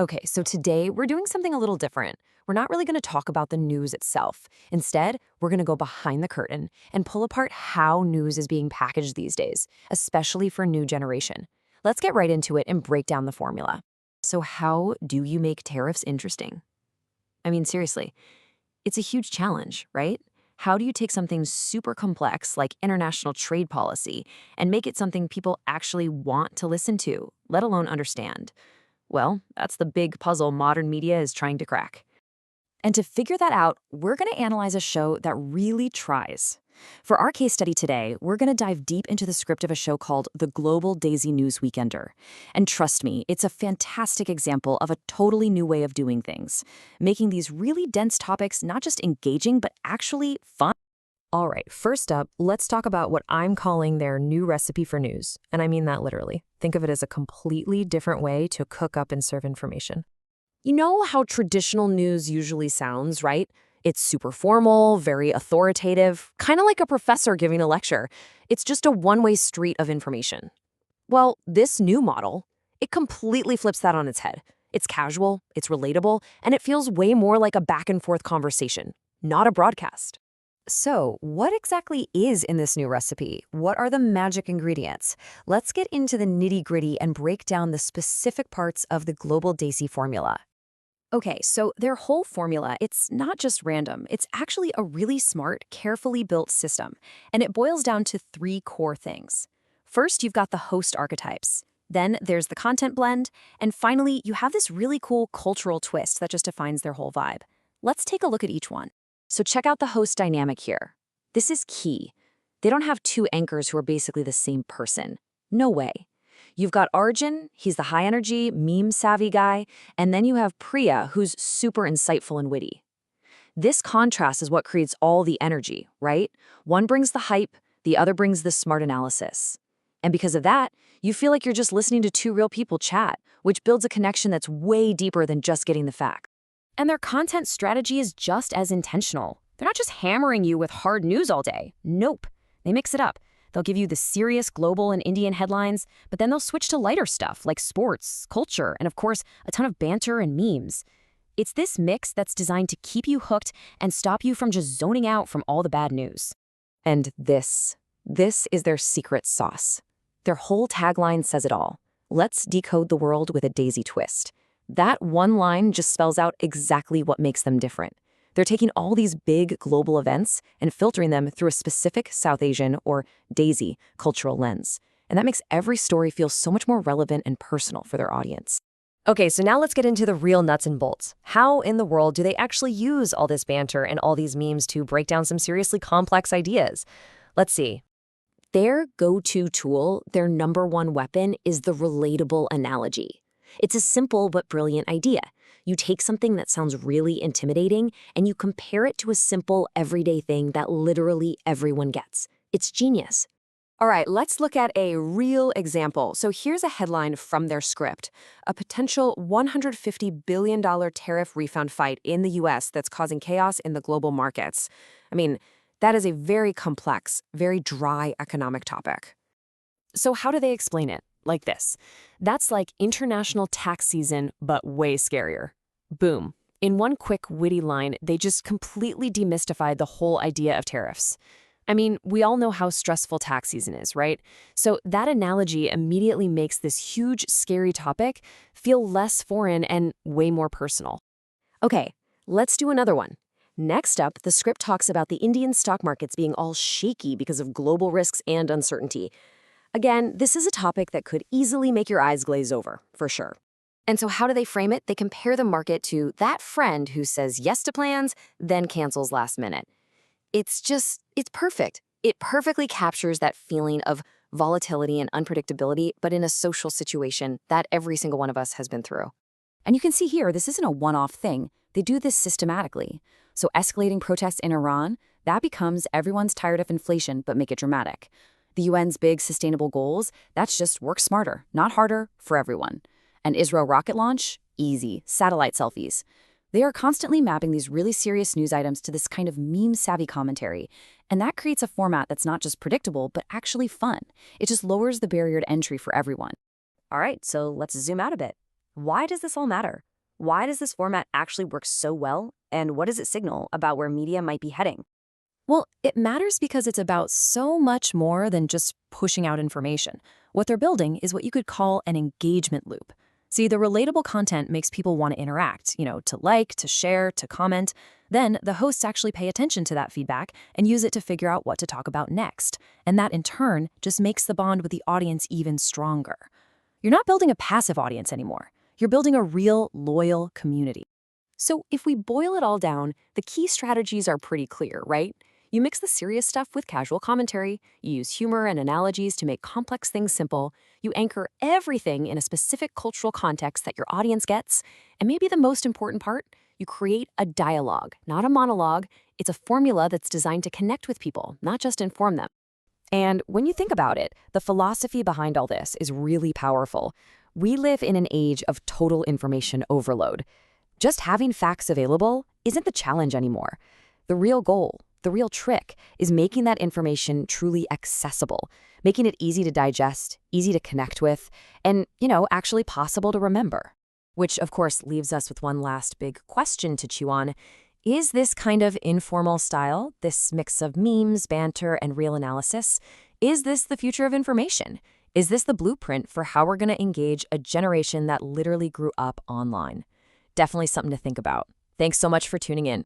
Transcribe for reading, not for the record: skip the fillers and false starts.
Okay, so today we're doing something a little different. We're not really going to talk about the news itself. Instead, we're going to go behind the curtain and pull apart how news is being packaged these days, especially for new generation. Let's get right into it and break down the formula. So how do you make tariffs interesting? I mean, seriously, it's a huge challenge, right? How do you take something super complex like international trade policy and make it something people actually want to listen to, let alone understand? Well, that's the big puzzle modern media is trying to crack. And to figure that out, we're going to analyze a show that really tries. For our case study today, we're going to dive deep into the script of a show called The Global Desi News Weekender. And trust me, it's a fantastic example of a totally new way of doing things, making these really dense topics not just engaging, but actually fun. All right, first up, let's talk about what I'm calling their new recipe for news. And I mean that literally. Think of it as a completely different way to cook up and serve information. You know how traditional news usually sounds, right? It's super formal, very authoritative, kind of like a professor giving a lecture. It's just a one-way street of information. Well, this new model, it completely flips that on its head. It's casual, it's relatable, and it feels way more like a back-and-forth conversation, not a broadcast. So, what exactly is in this new recipe? What are the magic ingredients? Let's get into the nitty-gritty and break down the specific parts of the global desi formula. Okay, so their whole formula, it's not just random. It's actually a really smart, carefully built system. And it boils down to three core things. First, you've got the host archetypes. Then there's the content blend. And finally, you have this really cool cultural twist that just defines their whole vibe. Let's take a look at each one. So check out the host dynamic here. This is key. They don't have two anchors who are basically the same person. No way. You've got Arjun, he's the high-energy, meme-savvy guy, and then you have Priya, who's super insightful and witty. This contrast is what creates all the energy, right? One brings the hype, the other brings the smart analysis. And because of that, you feel like you're just listening to two real people chat, which builds a connection that's way deeper than just getting the facts. And their content strategy is just as intentional. They're not just hammering you with hard news all day. Nope. They mix it up. They'll give you the serious global and Indian headlines, but then they'll switch to lighter stuff like sports, culture, and of course, a ton of banter and memes. It's this mix that's designed to keep you hooked and stop you from just zoning out from all the bad news. And this is their secret sauce. Their whole tagline says it all. Let's decode the world with a daisy twist. That one line just spells out exactly what makes them different. They're taking all these big global events and filtering them through a specific South Asian or desi cultural lens. And that makes every story feel so much more relevant and personal for their audience. Okay, so now let's get into the real nuts and bolts. How in the world do they actually use all this banter and all these memes to break down some seriously complex ideas? Let's see. Their go-to tool, their number one weapon, is the relatable analogy. It's a simple but brilliant idea. You take something that sounds really intimidating and you compare it to a simple, everyday thing that literally everyone gets. It's genius. All right, let's look at a real example. So here's a headline from their script. A potential $150 billion tariff refund fight in the US that's causing chaos in the global markets. I mean, that is a very complex, very dry economic topic. So how do they explain it? Like this. That's like international tax season, but way scarier. Boom. In one quick, witty line, they just completely demystified the whole idea of tariffs. I mean, we all know how stressful tax season is, right? So that analogy immediately makes this huge, scary topic feel less foreign and way more personal. Okay, let's do another one. Next up, the script talks about the Indian stock markets being all shaky because of global risks and uncertainty. Again, this is a topic that could easily make your eyes glaze over, for sure. And so how do they frame it? They compare the market to that friend who says yes to plans, then cancels last minute. It's perfect. It perfectly captures that feeling of volatility and unpredictability, but in a social situation that every single one of us has been through. And you can see here, this isn't a one-off thing. They do this systematically. So escalating protests in Iran, that becomes everyone's tired of inflation, but make it dramatic. The UN's big sustainable goals, that's just work smarter, not harder, for everyone. And Israel rocket launch? Easy. Satellite selfies. They are constantly mapping these really serious news items to this kind of meme-savvy commentary. And that creates a format that's not just predictable, but actually fun. It just lowers the barrier to entry for everyone. All right, so let's zoom out a bit. Why does this all matter? Why does this format actually work so well? And what does it signal about where media might be heading? Well, it matters because it's about so much more than just pushing out information. What they're building is what you could call an engagement loop. See, the relatable content makes people want to interact, to like, to share, to comment. Then the hosts actually pay attention to that feedback and use it to figure out what to talk about next. And that in turn just makes the bond with the audience even stronger. You're not building a passive audience anymore. You're building a real, loyal community. So if we boil it all down, the key strategies are pretty clear, right? You mix the serious stuff with casual commentary, you use humor and analogies to make complex things simple, you anchor everything in a specific cultural context that your audience gets, and maybe the most important part, you create a dialogue, not a monologue. It's a formula that's designed to connect with people, not just inform them. And when you think about it, the philosophy behind all this is really powerful. We live in an age of total information overload. Just having facts available isn't the challenge anymore. The real goal, the real trick, is making that information truly accessible, making it easy to digest, easy to connect with, and, actually possible to remember. Which, of course, leaves us with one last big question to chew on. Is this kind of informal style, this mix of memes, banter, and real analysis, is this the future of information? Is this the blueprint for how we're going to engage a generation that literally grew up online? Definitely something to think about. Thanks so much for tuning in.